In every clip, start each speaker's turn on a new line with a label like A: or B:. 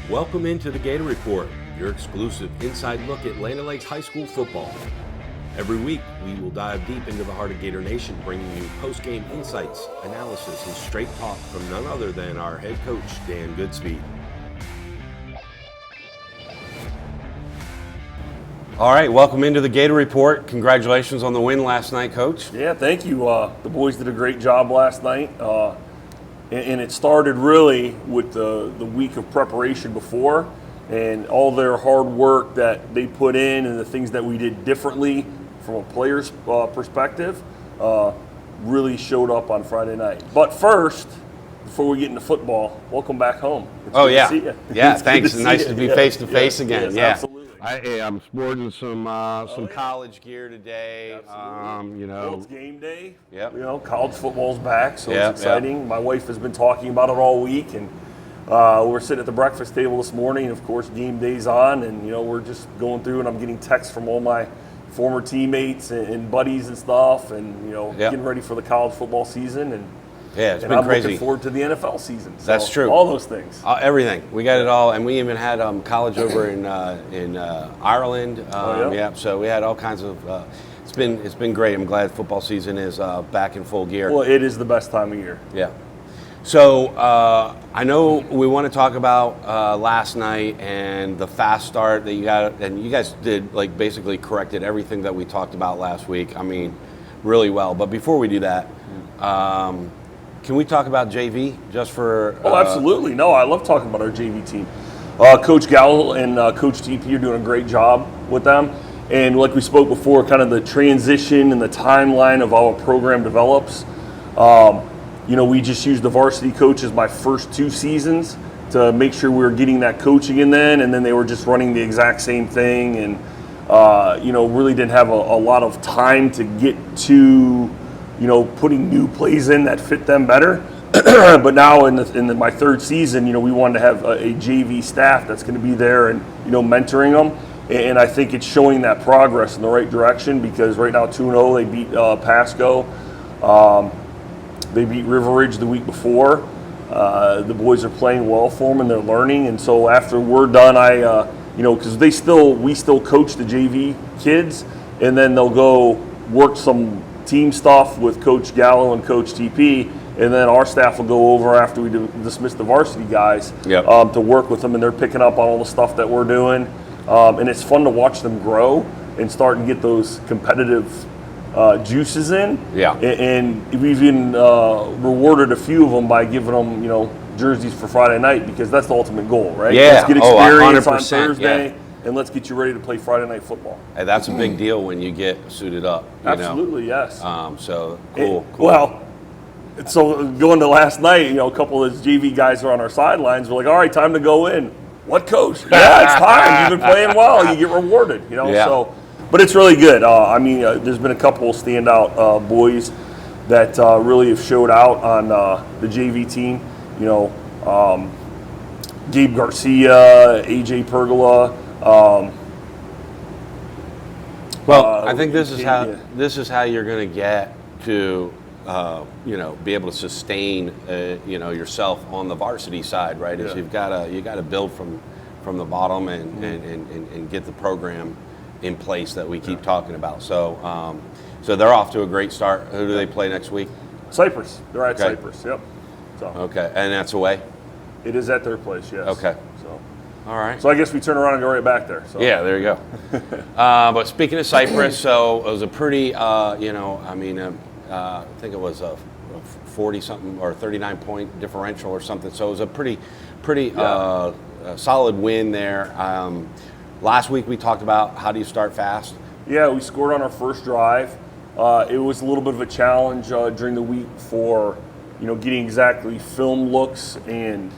A: Welcome into the Gator Report, your exclusive inside look at Land O'Lakes High School football. Every week, we will dive deep into the heart of Gator Nation, bringing you post-game insights, analysis, and straight talk from none other than our head coach, Dan Goodspeed. All right, welcome into the Gator Report. Congratulations on the win last night, Coach.
B: Yeah, thank you. The boys did a great job last night. And it started really with the week of preparation before and all their hard work that they put in and the things that we did differently from a player's perspective really showed up on Friday night. But first, before we get into football, welcome back home.
A: It's good to see you. Yeah, thanks. Nice to be face to face again.
B: Yes, absolutely.
A: I'm sporting some college gear today.
B: Well, it's game day.
A: Yep.
B: College football's back, so it's exciting. Yep. My wife has been talking about it all week, and we're sitting at the breakfast table this morning. Of course, game day's on, and we're just going through, and I'm getting texts from all my former teammates and buddies and stuff, and getting ready for the college football season. And
A: yeah, it's been
B: I'm
A: crazy.
B: Looking forward to the NFL season. So
A: that's true.
B: All those things.
A: Everything. We got it all, and we even had college over in Ireland. So we had all kinds of. It's been great. I'm glad football season is back in full gear.
B: Well, it is the best time of year.
A: Yeah. So I know we want to talk about last night and the fast start that you got, and you guys did basically corrected everything that we talked about last week. I mean, really well. But before we do that. Can we talk about JV just for?
B: Oh, absolutely. No, I love talking about our JV team. Coach Gallo and Coach TP are doing a great job with them. And like we spoke before, kind of the transition and the timeline of how a program develops. We just used the varsity coaches my first 2 seasons to make sure we were getting that coaching in then, and then they were just running the exact same thing, and really didn't have a lot of time to get to. Putting new plays in that fit them better. But now in my third season, we wanted to have a JV staff that's going to be there and, mentoring them. And I think it's showing that progress in the right direction because right now 2-0, they beat Pasco. They beat River Ridge the week before. The boys are playing well for them and they're learning. And so after we're done, because we still coach the JV kids, and then they'll go work some team stuff with Coach Gallo and Coach TP, and then our staff will go over after we dismiss the varsity guys to work with them, and they're picking up on all the stuff that we're doing. And it's fun to watch them grow and start and get those competitive juices in. Yeah. And we've even rewarded a few of them by giving them, jerseys for Friday night because that's the ultimate goal, right?
A: Yeah.
B: Let's get experience on
A: 100%,
B: Thursday.
A: Yeah.
B: And let's get you ready to play Friday night football.
A: Hey, that's a big deal when you get suited up.
B: Absolutely, yes.
A: So cool.
B: Well, so going to last night, a couple of those JV guys are on our sidelines. We're like, all right, time to go in. What coach? Yeah, it's time. You've been playing well. You get rewarded.
A: Yeah.
B: So, but it's really good. There's been a couple standout boys that really have showed out on the JV team. Gabe Garcia, AJ Pergola.
A: I think this is how you're going to get to be able to sustain yourself on the varsity side, right? Is you got to build from the bottom and get the program in place that we keep talking about. So they're off to a great start. Who do they play next week?
B: Cypress. They're at Cypress. Yep. So.
A: Okay, and that's away.
B: It is at their place. Yes.
A: Okay.
B: So.
A: All right.
B: So I guess we turn around and go right back there. So.
A: Yeah, there you go. But speaking of Cypress, so it was a pretty, I think it was a 40-something or 39-point differential or something. So it was a pretty solid win there. Last week we talked about how do you start fast.
B: Yeah, we scored on our first drive. It was a little bit of a challenge during the week for, getting exactly film looks and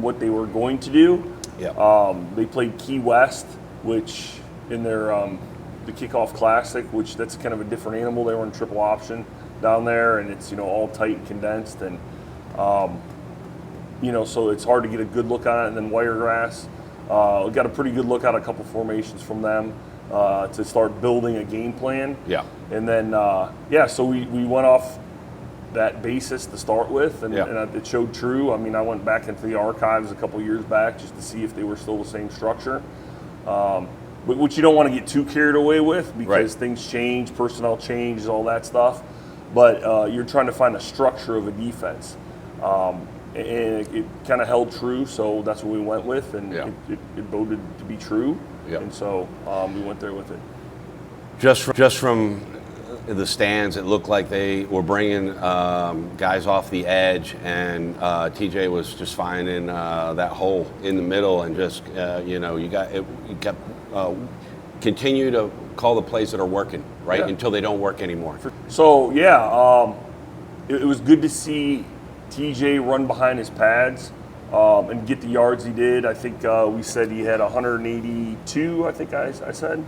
B: what they were going to do. Yeah. They played Key West, which in their the kickoff classic, which that's kind of a different animal. They were in triple option down there, and it's all tight and condensed, and so it's hard to get a good look on it. And then Wiregrass, we got a pretty good look at a couple formations from them to start building a game plan.
A: Yeah.
B: And then so we went off that basis to start with, and it showed true. I mean, I went back into the archives a couple years back just to see if they were still the same structure, which you don't want to get too carried away with because things change, personnel change, all that stuff. But you're trying to find a structure of a defense, and it kind of held true. So that's what we went with, and it voted to be true. And so we went there with it.
A: Just from the stands, it looked like they were bringing guys off the edge, and TJ was just finding that hole in the middle, and just you got continue to call the plays that are working until they don't work anymore.
B: So it was good to see TJ run behind his pads and get the yards he did. I think we said he had 182. I think I said.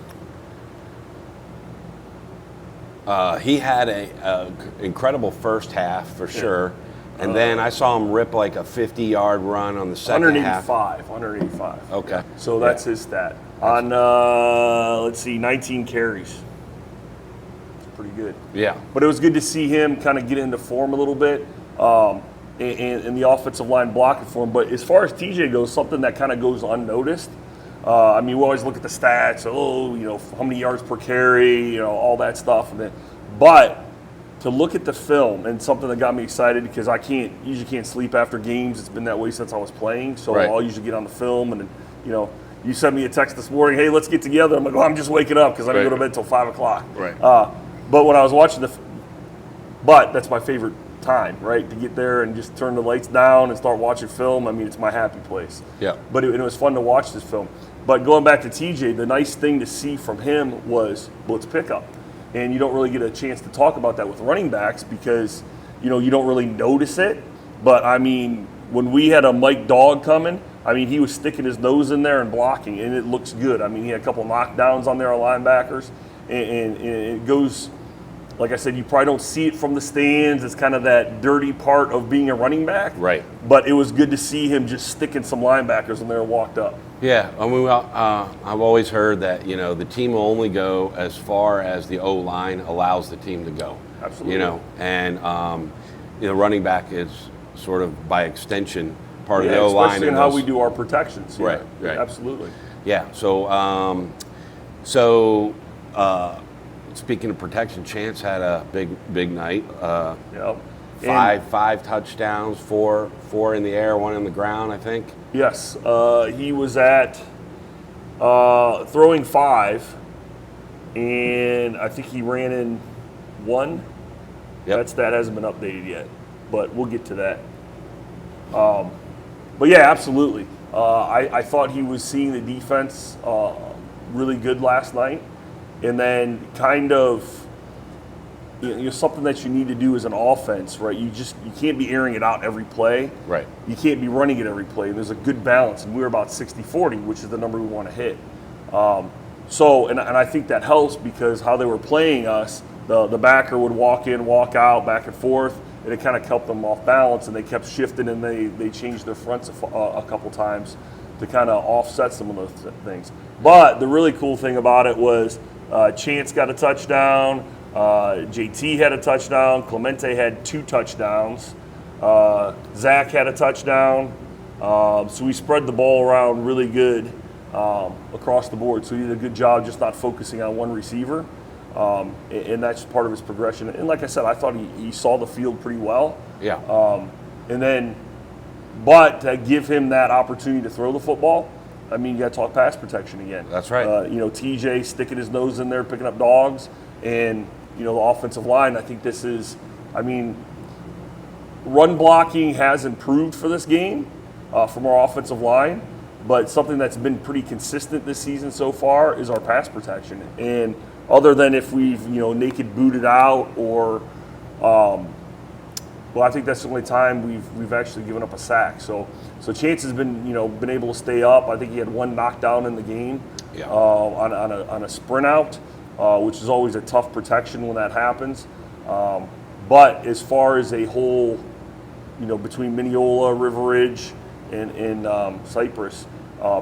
A: He had a incredible first half for sure, and then I saw him rip like a 50-yard run on the second half.
B: 185.
A: Okay.
B: So that's his stat. On, let's see, 19 carries. It's pretty good.
A: Yeah.
B: But it was good to see him kind of get into form a little bit and the offensive line blocking for him. But as far as TJ goes, something that kind of goes unnoticed. I mean, we always look at the stats, how many yards per carry, all that stuff. But to look at the film, and something that got me excited because I usually can't sleep after games. It's been that way since I was playing. So I'll usually get on the film, and you sent me a text this morning, hey, let's get together. I'm like, I'm just waking up because I didn't go to bed until 5 o'clock.
A: Right.
B: But when I was watching but that's my favorite time, right? To get there and just turn the lights down and start watching film. I mean, it's my happy place.
A: Yeah.
B: But it was fun to watch this film. But going back to TJ, the nice thing to see from him was blitz pickup. And you don't really get a chance to talk about that with running backs because, you don't really notice it. But, I mean, when we had a Mike Dog coming, I mean, he was sticking his nose in there and blocking, and it looks good. I mean, he had a couple knockdowns on there on linebackers, and it goes, like I said, you probably don't see it from the stands. It's kind of that dirty part of being a running back.
A: Right.
B: But it was good to see him just sticking some linebackers when they were walked up.
A: Yeah, I mean, I've always heard that, the team will only go as far as the O-line allows the team to go.
B: Absolutely.
A: And, running back is sort of by extension part of the O-line.
B: Especially in how we do our protections. Yeah.
A: Right.
B: Absolutely.
A: Yeah, so speaking of protection, Chance had a big night. Five touchdowns, four in the air, one in the ground, I think.
B: Yes, he was at throwing 5, and I think he ran in 1.
A: Yep.
B: That stat hasn't been updated yet, but we'll get to that. But yeah, absolutely. I thought he was seeing the defense really good last night, and then kind of something that you need to do as an offense, right? You can't be airing it out every play.
A: Right. You
B: can't be running it every play. There's a good balance, and we were about 60-40, which is the number we want to hit. And I think that helps because how they were playing us, the backer would walk in, walk out, back and forth, and it kind of kept them off balance, and they kept shifting, and they changed their fronts a couple times to kind of offset some of those things. But the really cool thing about it was Chance got a touchdown. JT had a touchdown. Clemente had 2 touchdowns. Zach had a touchdown. So we spread the ball around really good across the board. So he did a good job just not focusing on one receiver. And that's part of his progression. And like I said, I thought he saw the field pretty well.
A: Yeah.
B: But to give him that opportunity to throw the football, I mean, you got to talk pass protection again.
A: That's right.
B: TJ sticking his nose in there, picking up dogs, and the offensive line. I think this is, run blocking has improved for this game from our offensive line, but something that's been pretty consistent this season so far is our pass protection. And other than if we've naked booted out or, I think that's the only time we've actually given up a sack. So Chance has been been able to stay up. I think he had 1 knockdown in the game on a sprint out. Which is always a tough protection when that happens. But as far as a whole, between Mineola, River Ridge, and Cypress,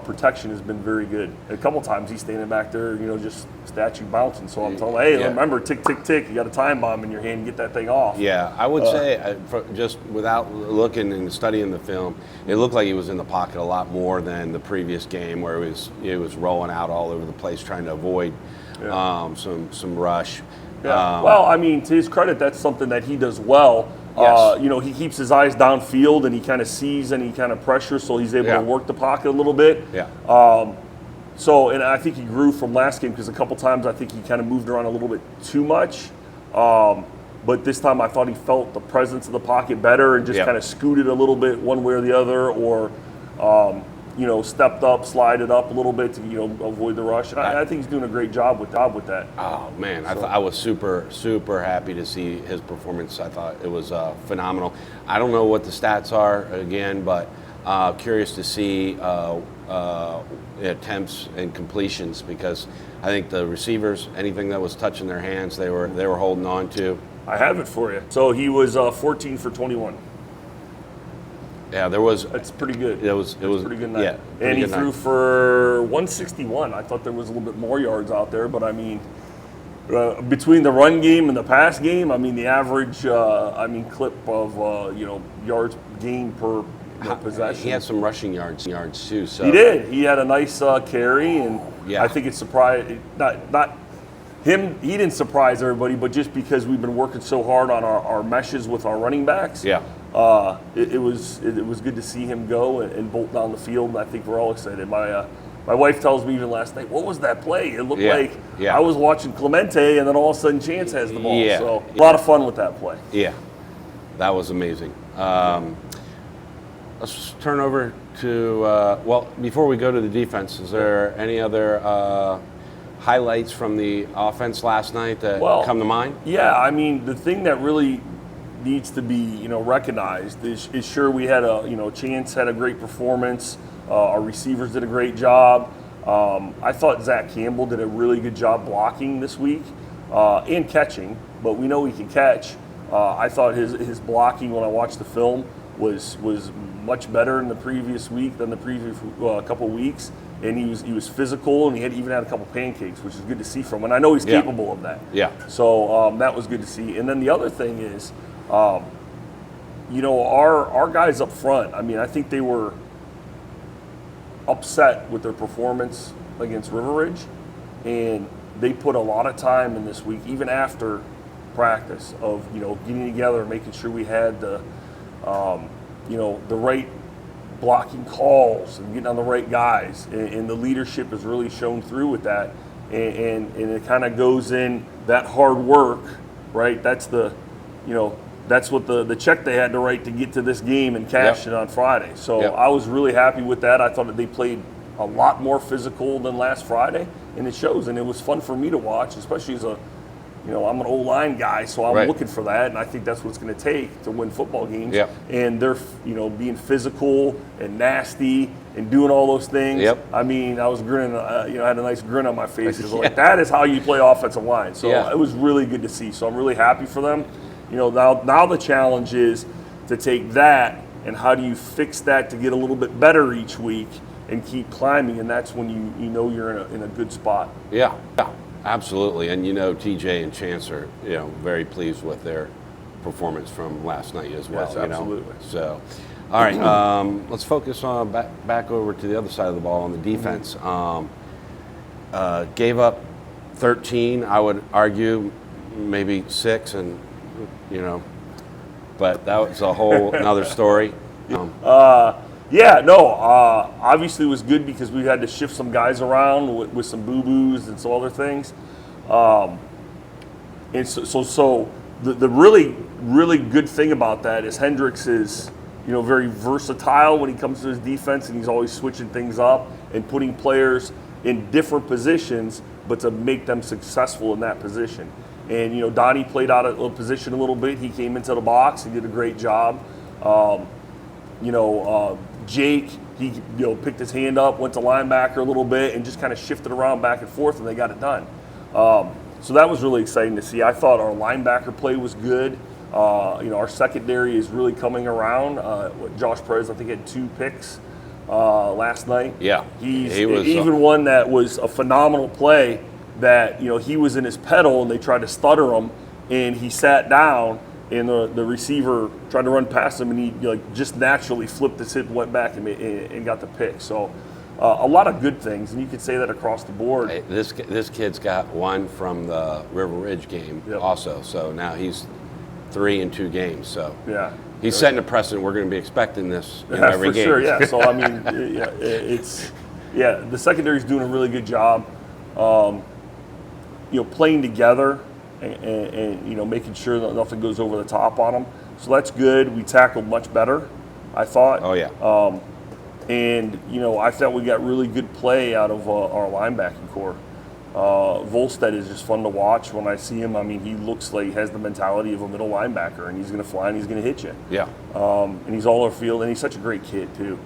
B: protection has been very good. A couple times he's standing back there, just statue bouncing. So I'm telling him, hey, remember, tick, tick, tick. You got a time bomb in your hand. Get that thing off.
A: Yeah, I would say, just without looking and studying the film, it looked like he was in the pocket a lot more than the previous game, where he was rolling out all over the place trying to avoid some rush.
B: Yeah. Well, I mean, to his credit, that's something that he does well.
A: Yes.
B: He keeps his eyes downfield, and he kind of sees any kind of pressure, so he's able to work the pocket a little bit.
A: Yeah.
B: And I think he grew from last game, because a couple times I think he kind of moved around a little bit too much. But this time I thought he felt the presence of the pocket better and just kind of scooted a little bit one way or the other, or stepped up, slided up a little bit to avoid the rush. And I think he's doing a great job with that.
A: Oh man, I was super happy to see his performance. I thought it was phenomenal. I don't know what the stats are again, but curious to see attempts and completions, because I think the receivers, anything that was touching their hands, they were holding on to.
B: I have it for you. So he was 14 for 21.
A: Yeah, there was.
B: That's pretty good.
A: It was
B: a pretty good night.
A: Yeah,
B: and he threw for 161. I thought there was a little bit more yards out there, but I mean, between the run game and the pass game, I mean, the average, clip of yards gained per possession.
A: He had some rushing yards too. So
B: he did. He had a nice carry, and I think it surprised not him. He didn't surprise everybody, but just because we've been working so hard on our meshes with our running backs.
A: Yeah.
B: It was good to see him go and bolt down the field, and I think we're all excited. My wife tells me even last night, what was that play? It looked like I was watching Clemente, and then all of a sudden Chance has the ball.
A: Yeah.
B: So a lot of fun with that play.
A: Yeah, that was amazing. Let's turn over to, before we go to the defense, is there any other highlights from the offense last night that come to mind?
B: Yeah, I mean, the thing that really needs to be recognized is sure we had Chance had a great performance. Our receivers did a great job. I thought Zach Campbell did a really good job blocking this week and catching, but we know he can catch. I thought his blocking when I watched the film was much better in the previous week than the previous couple weeks, and he was physical, and he even had a couple pancakes, which is good to see from him. And I know he's capable of that. Yeah. So that was good to see. And then the other thing is, our guys up front, I mean, I think they were upset with their performance against River Ridge, and they put a lot of time in this week, even after practice, of getting together and making sure we had the right blocking calls and getting on the right guys, and the leadership has really shown through with that, and it kind of goes in that hard work, right? That's that's what the check they had to write to get to this game and cash it on Friday. So I was really happy with that. I thought that they played a lot more physical than last Friday, and it shows. And it was fun for me to watch, especially as I'm an O-line guy, so I'm looking for that, and I think that's what it's going to take to win football games. Yep. And they're, being physical and nasty and doing all those things. Yep. I mean, I was grinning, I had a nice grin on my face. Like, that is how you play offensive line. So it was really good to see. So I'm really happy for them. Now the challenge is to take that and how do you fix that to get a little bit better each week and keep climbing, and that's when you're in a good spot. Yeah.
A: Absolutely, and TJ and Chance are very pleased with their performance from last night as well.
B: Yes, absolutely.
A: So, all right, let's focus on back over to the other side of the ball on the defense. Gave up 13, I would argue, maybe 6, and but that was a whole another story.
B: Obviously it was good because we had to shift some guys around with some boo-boos and some other things. And so the really, really good thing about that is Hendricks is, very versatile when he comes to his defense, and he's always switching things up and putting players in different positions, but to make them successful in that position. And, Donnie played out of position a little bit. He came into the box. He did a great job. Jake, he picked his hand up, went to linebacker a little bit, and just kind of shifted around back and forth, and they got it done. So that was really exciting to see. I thought our linebacker play was good. Our secondary is really coming around. Josh Perez, I think, had 2 picks. last night.
A: Yeah,
B: He was even one that was a phenomenal play that, he was in his pedal and they tried to stutter him, and he sat down, and the receiver tried to run past him, and he just naturally flipped his hip and went back and got the pick. So a lot of good things, and you could say that across the board.
A: Hey, this kid's got one from the River Ridge game also, so now he's 3 in 2 games. So
B: yeah,
A: he's setting a precedent. We're going to be expecting this in every game.
B: For sure, yeah. So I mean, the secondary's doing a really good job, playing together and making sure that nothing goes over the top on them. So that's good. We tackled much better, I thought.
A: Oh yeah.
B: And I thought we got really good play out of our linebacking core. Volstead is just fun to watch. When I see him, I mean, he looks like he has the mentality of a middle linebacker, and he's going to fly and he's going to hit you.
A: Yeah.
B: And he's all over the field, and he's such a great kid too.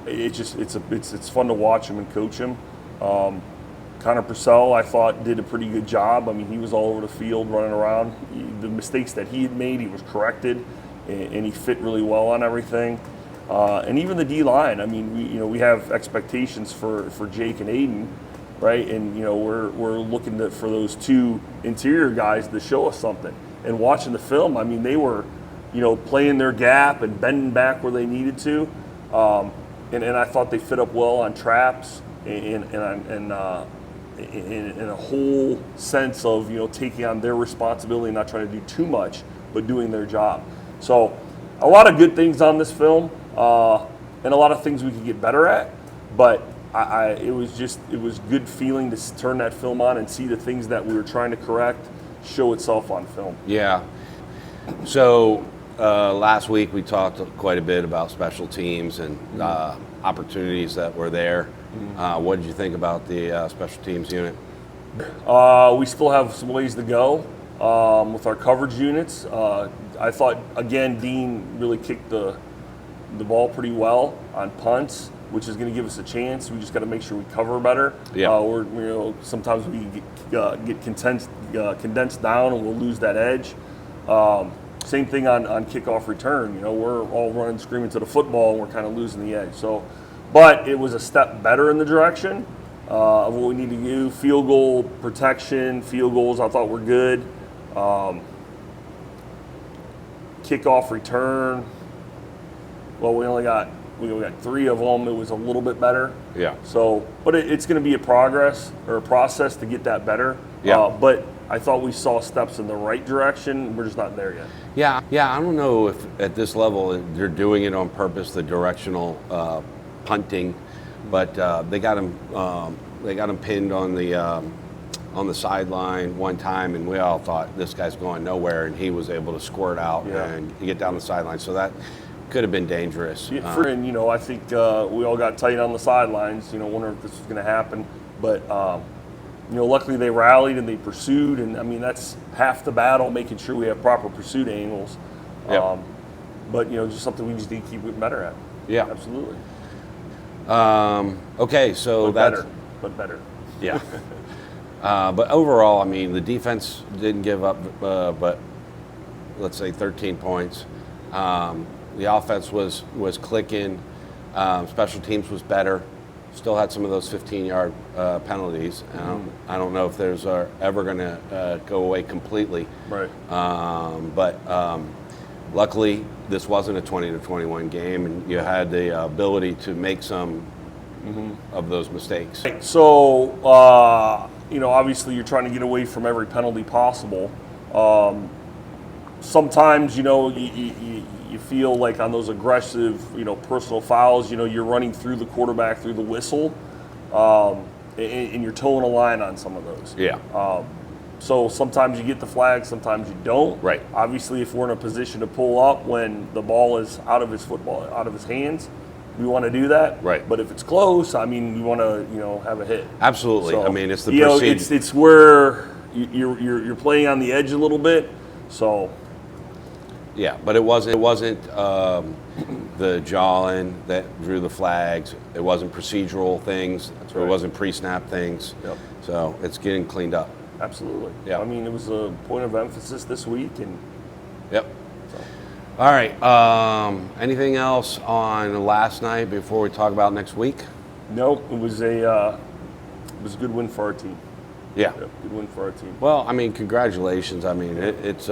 B: It's fun to watch him and coach him. Connor Purcell, I thought, did a pretty good job. I mean, he was all over the field running around. The mistakes that he had made, he was corrected, and he fit really well on everything. And even the D-line, I mean, we have expectations for Jake and Aiden, right? And, we're looking for those 2 interior guys to show us something. And watching the film, I mean, they were, playing their gap and bending back where they needed to. And I thought they fit up well on traps and in a whole sense of, taking on their responsibility and not trying to do too much, but doing their job. So a lot of good things on this film, and a lot of things we could get better at, but it was good feeling to turn that film on and see the things that we were trying to correct show itself on film.
A: Yeah. So last week we talked quite a bit about special teams and opportunities that were there. What did you think about the special teams unit?
B: We still have some ways to go with our coverage units. I thought, again, Dean really kicked the ball pretty well on punts, which is going to give us a chance. We just got to make sure we cover better. Yeah. Sometimes we get condensed down and we'll lose that edge. Same thing on kickoff return. We're all running, screaming to the football, and we're kind of losing the edge. So, but it was a step better in the direction of what we need to do. Field goal protection, field goals, I thought were good. Kickoff return. Well, we only got 3 of them. It was a little bit better.
A: Yeah.
B: So, but it's going to be a process to get that better.
A: Yeah.
B: But I thought we saw steps in the right direction. We're just not there yet.
A: Yeah. I don't know if at this level they're doing it on purpose, the directional punting, but they got him pinned on the sideline one time, and we all thought this guy's going nowhere, and he was able to squirt out and get down the sideline. So that could have been dangerous.
B: And I think we all got tight on the sidelines. Wonder if this was going to happen, but luckily they rallied and they pursued, and I mean that's half the battle, making sure we have proper pursuit angles.
A: Yep.
B: But just something we just need to keep getting better at.
A: Yeah,
B: absolutely.
A: Okay, so that's
B: better.
A: Yeah. But overall, I mean, the defense didn't give up, but let's say 13 points. The offense was clicking. Special teams was better. Still had some of those 15-yard penalties. I don't know if there's ever going to go away completely.
B: Right.
A: But luckily, this wasn't a 20-21 game, and you had the ability to make some of those mistakes.
B: So, obviously you're trying to get away from every penalty possible. Sometimes, you feel like on those aggressive, personal fouls, you're running through the quarterback, through the whistle, and you're towing a line on some of those.
A: Yeah.
B: So sometimes you get the flag, sometimes you don't.
A: Right.
B: Obviously, if we're in a position to pull up when the ball is out of his hands, we want to do that.
A: Right.
B: But if it's close, I mean, we want to, have a hit.
A: Absolutely.
B: So,
A: I mean, it's the procedure.
B: It's where you're playing on the edge a little bit. So.
A: Yeah, but it wasn't the jawing that drew the flags. It wasn't procedural things.
B: That's right.
A: It wasn't pre-snap things.
B: Yep.
A: So it's getting cleaned up.
B: Absolutely.
A: Yeah.
B: I mean, it was a point of emphasis this week, and.
A: Yep.
B: So.
A: All right. Anything else on last night before we talk about next week?
B: Nope. It was a good win for our team.
A: Yeah.
B: Good win for our team.
A: Well, I mean, congratulations. I mean, it's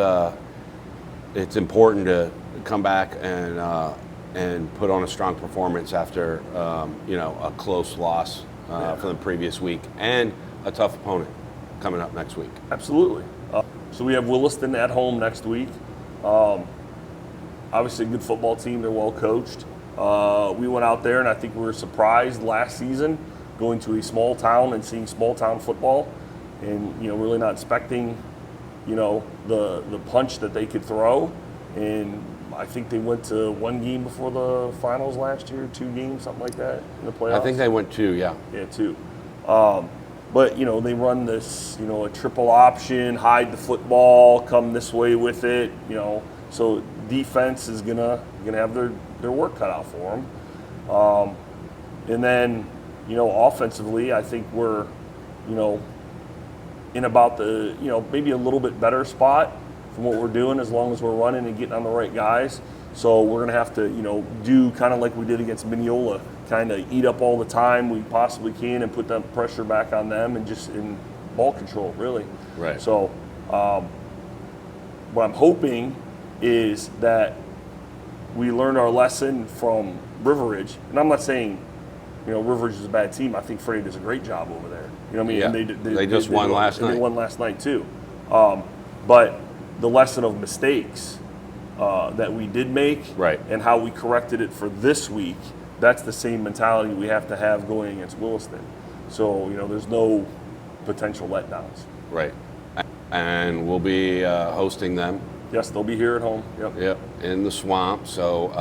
A: important to come back and put on a strong performance after a close loss from the previous week and a tough opponent coming up next week.
B: Absolutely. So we have Williston at home next week. Obviously, a good football team. They're well coached. We went out there, and I think we were surprised last season going to a small town and seeing small town football, and really not expecting the punch that they could throw. And I think they went to one game before the finals last year, 2 games, something like that in the playoffs.
A: I think they went 2, yeah.
B: Yeah, 2. But they run this, a triple option, hide the football, come this way with it, So defense is gonna have their work cut out for them. And then, offensively, I think we're, in about the, maybe a little bit better spot from what we're doing as long as we're running and getting on the right guys. So we're gonna have to, do kind of like we did against Mineola, kind of eat up all the time we possibly can and put that pressure back on them and just in ball control, really.
A: Right.
B: So what I'm hoping is that we learned our lesson from River Ridge. And I'm not saying, River Ridge is a bad team. I think Freddie does a great job over there. You know what I mean?
A: Yeah.
B: And
A: they just won last night.
B: They won last night, too. But the lesson of mistakes that we did make
A: right.
B: and how we corrected it for this week, that's the same mentality we have to have going against Williston. So, there's no potential letdowns.
A: Right. And we'll be hosting them.
B: Yes, they'll be here at home.
A: Yep, in the swamp. So.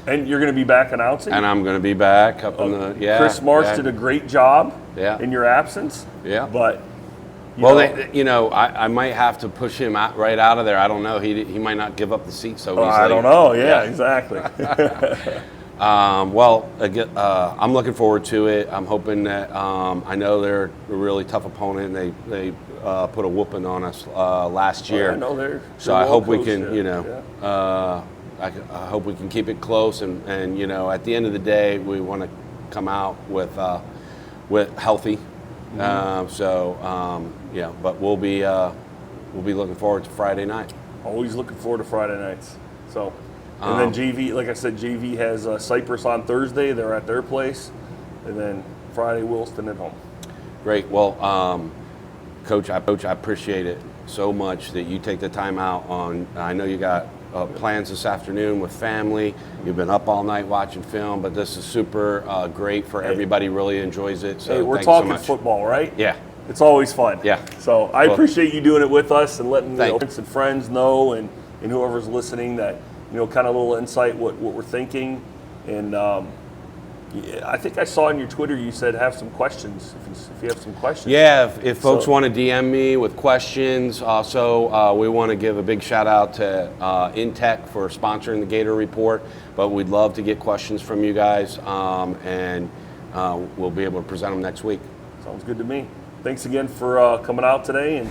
B: And you're going to be back announcing?
A: And I'm going to be back up in the,
B: Chris Marsh did a great job in your absence.
A: Yeah.
B: But,
A: I might have to push him right out of there. I don't know. He might not give up the seat so easily.
B: I don't know. Yeah. Exactly.
A: I'm looking forward to it. I'm hoping that I know they're a really tough opponent. They put a whooping on us last year.
B: I know they're
A: so I hope we can, I hope we can keep it close. And at the end of the day, we want to come out with healthy.
B: Mm-hmm.
A: But we'll be looking forward to Friday night.
B: Always looking forward to Friday nights. So. And then JV, like I said, JV has Cypress on Thursday. They're at their place. And then Friday, Williston at home.
A: Great. Well, Coach, I appreciate it so much that you take the time out I know you got plans this afternoon with family. You've been up all night watching film, but this is super great for everybody. Really enjoys it. So
B: we're talking football, right?
A: Yeah.
B: It's always fun.
A: Yeah.
B: So I appreciate you doing it with us and letting parents and friends know and whoever's listening that, kind of a little insight what we're thinking. And I think I saw on your Twitter you said have some questions if you have some questions.
A: Yeah, if folks want to DM me with questions. Also, we want to give a big shout out to Intech for sponsoring the Gator Report. But we'd love to get questions from you guys, and we'll be able to present them next week.
B: Sounds good to me. Thanks again for coming out today. And